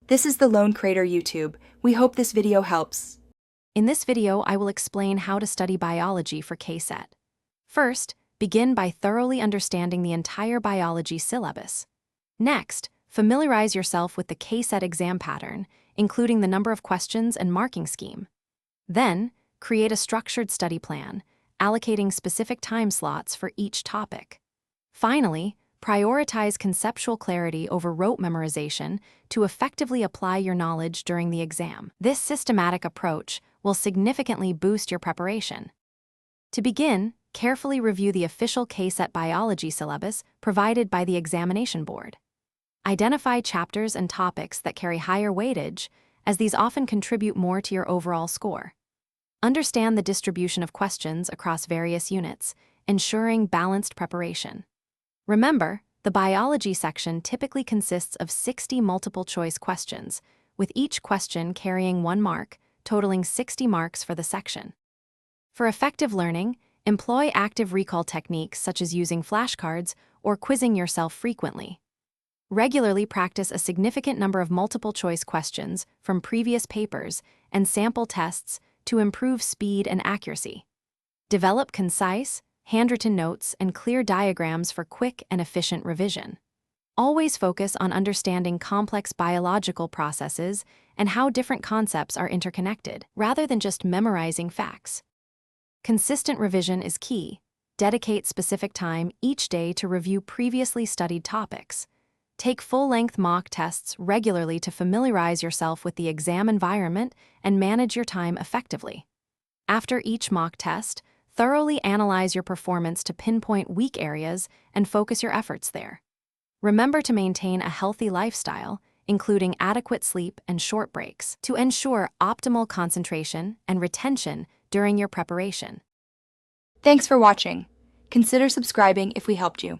This is the Lone Crater YouTube. We hope this video helps. In this video, I will explain how to study biology for KCET. First, begin by thoroughly understanding the entire biology syllabus. Next, familiarize yourself with the KCET exam pattern, including the number of questions and marking scheme. Then, create a structured study plan, allocating specific time slots for each topic. Finally, prioritize conceptual clarity over rote memorization to effectively apply your knowledge during the exam. This systematic approach will significantly boost your preparation. To begin, carefully review the official KCET biology syllabus provided by the examination board. Identify chapters and topics that carry higher weightage, as these often contribute more to your overall score. Understand the distribution of questions across various units, ensuring balanced preparation. Remember, the biology section typically consists of 60 multiple-choice questions, with each question carrying 1 mark, totaling 60 marks for the section. For effective learning, employ active recall techniques such as using flashcards or quizzing yourself frequently. Regularly practice a significant number of multiple-choice questions from previous papers and sample tests to improve speed and accuracy. Develop concise, handwritten notes and clear diagrams for quick and efficient revision. Always focus on understanding complex biological processes and how different concepts are interconnected, rather than just memorizing facts. Consistent revision is key. Dedicate specific time each day to review previously studied topics. Take full-length mock tests regularly to familiarize yourself with the exam environment and manage your time effectively. After each mock test, thoroughly analyze your performance to pinpoint weak areas and focus your efforts there. Remember to maintain a healthy lifestyle, including adequate sleep and short breaks, to ensure optimal concentration and retention during your preparation. Thanks for watching. Consider subscribing if we helped you.